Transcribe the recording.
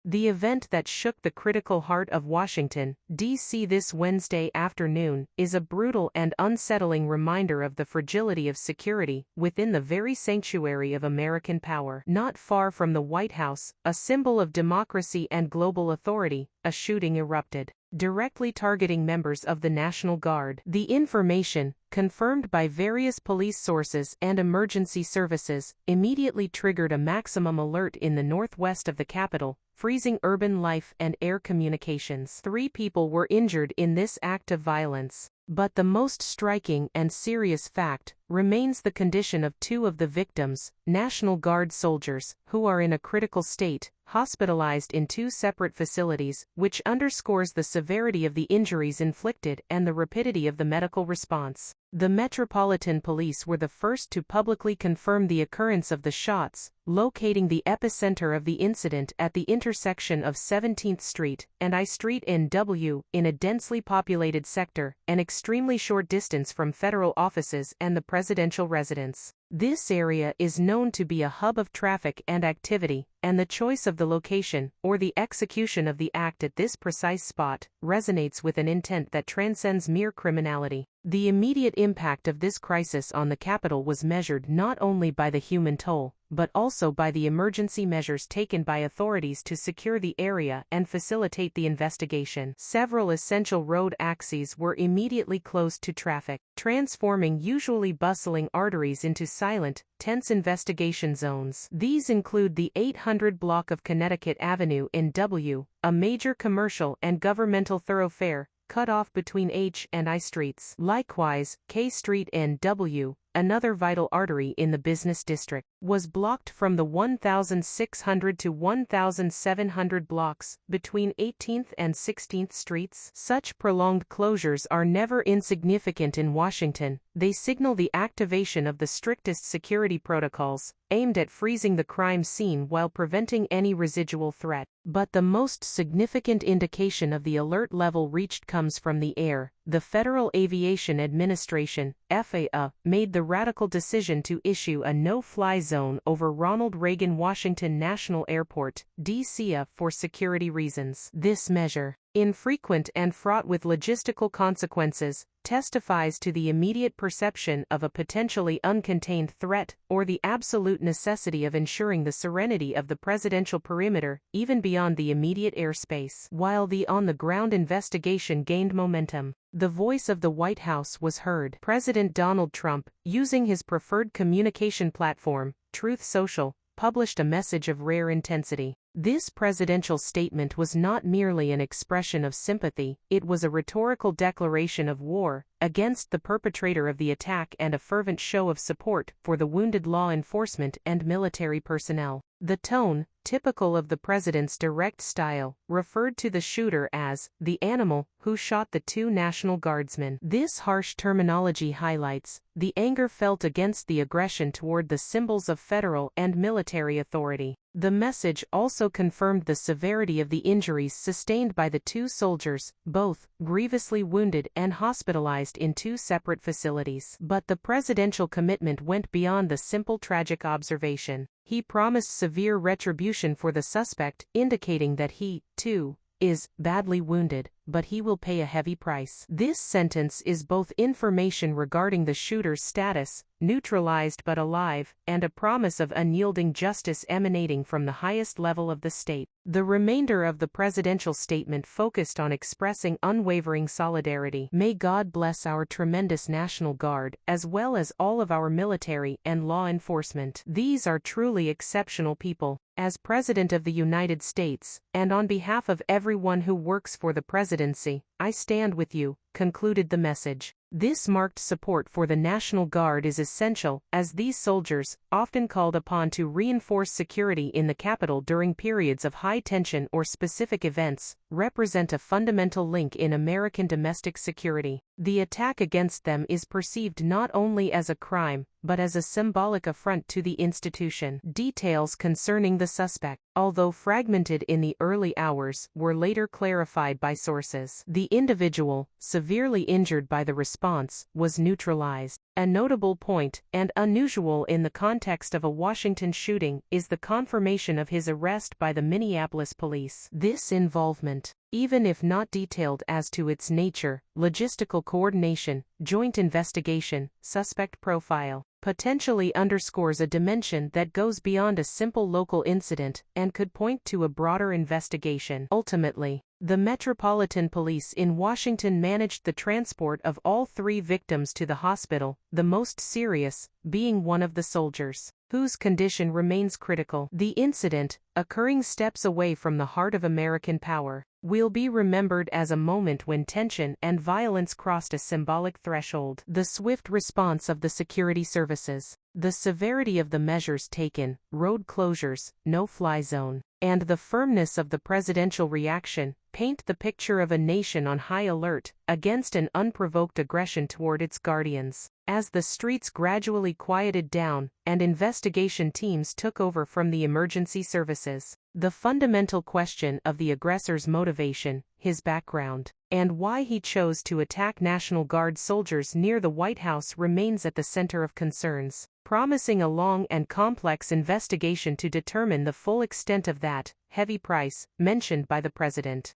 The event that shook the critical heart of Washington, D.C. this Wednesday afternoon, is a brutal and unsettling reminder of the fragility of security within the very sanctuary of American power. Not far from the White House, a symbol of democracy and global authority, a shooting erupted, directly targeting members of the National Guard. The information, confirmed by various police sources and emergency services, immediately triggered a maximum alert in the northwest of the capital, freezing urban life and air communications. 3 people were injured in this act of violence. But the most striking and serious fact remains the condition of 2 of the victims, National Guard soldiers, who are in a critical state, hospitalized in 2 separate facilities, which underscores the severity of the injuries inflicted and the rapidity of the medical response. The Metropolitan Police were the first to publicly confirm the occurrence of the shots, locating the epicenter of the incident at the intersection of 17th Street and I Street NW, in a densely populated sector, an extremely short distance from federal offices and the presidential residence. This area is known to be a hub of traffic and activity, and the choice of the location, or the execution of the act at this precise spot, resonates with an intent that transcends mere criminality. The immediate impact of this crisis on the Capitol was measured not only by the human toll, but also by the emergency measures taken by authorities to secure the area and facilitate the investigation. Several essential road axes were immediately closed to traffic, transforming usually bustling arteries into silent, tense investigation zones. These include the 800 block of Connecticut Avenue in W, a major commercial and governmental thoroughfare, cut off between H and I streets. Likewise, K Street NW, another vital artery in the business district, was blocked from the 1,600 to 1,700 blocks between 18th and 16th Streets. Such prolonged closures are never insignificant in Washington. They signal the activation of the strictest security protocols, aimed at freezing the crime scene while preventing any residual threat. But the most significant indication of the alert level reached comes from the air. The Federal Aviation Administration, FAA, made the radical decision to issue a no-fly zone over Ronald Reagan Washington National Airport, D.C. for security reasons. This measure, infrequent and fraught with logistical consequences, testifies to the immediate perception of a potentially uncontained threat, or the absolute necessity of ensuring the serenity of the presidential perimeter, even beyond the immediate airspace. While the on-the-ground investigation gained momentum, the voice of the White House was heard. President Donald Trump, using his preferred communication platform, Truth Social, published a message of rare intensity. This presidential statement was not merely an expression of sympathy, it was a rhetorical declaration of war against the perpetrator of the attack and a fervent show of support for the wounded law enforcement and military personnel. The tone, typical of the president's direct style, referred to the shooter as the animal who shot the 2 National Guardsmen. This harsh terminology highlights the anger felt against the aggression toward the symbols of federal and military authority. The message also confirmed the severity of the injuries sustained by the 2 soldiers, both grievously wounded and hospitalized in 2 separate facilities. But the presidential commitment went beyond the simple tragic observation. He promised severe retribution for the suspect, indicating that he, too, is badly wounded, but he will pay a heavy price. This sentence is both information regarding the shooter's status, neutralized but alive, and a promise of unyielding justice emanating from the highest level of the state. The remainder of the presidential statement focused on expressing unwavering solidarity. May God bless our tremendous National Guard, as well as all of our military and law enforcement. These are truly exceptional people. As President of the United States, and on behalf of everyone who works for the presidency, I stand with you, concluded the message. This marked support for the National Guard is essential, as these soldiers, often called upon to reinforce security in the Capitol during periods of high tension or specific events, represent a fundamental link in American domestic security. The attack against them is perceived not only as a crime, but as a symbolic affront to the institution. Details concerning the suspect, although fragmented in the early hours, were later clarified by sources. The individual, severely severely injured by the response, was neutralized. A notable point, and unusual in the context of a Washington shooting, is the confirmation of his arrest by the Minneapolis Police. This involvement, even if not detailed as to its nature, logistical coordination, joint investigation, suspect profile, potentially underscores a dimension that goes beyond a simple local incident and could point to a broader investigation. Ultimately, the Metropolitan Police in Washington managed the transport of all 3 victims to the hospital, the most serious being one of the soldiers, whose condition remains critical. The incident, occurring steps away from the heart of American power, will be remembered as a moment when tension and violence crossed a symbolic threshold. The swift response of the security services, the severity of the measures taken, road closures, no-fly zone, and the firmness of the presidential reaction, paint the picture of a nation on high alert against an unprovoked aggression toward its guardians. As the streets gradually quieted down and investigation teams took over from the emergency services, the fundamental question of the aggressor's motivation, his background, and why he chose to attack National Guard soldiers near the White House remains at the center of concerns, promising a long and complex investigation to determine the full extent of that heavy price mentioned by the president.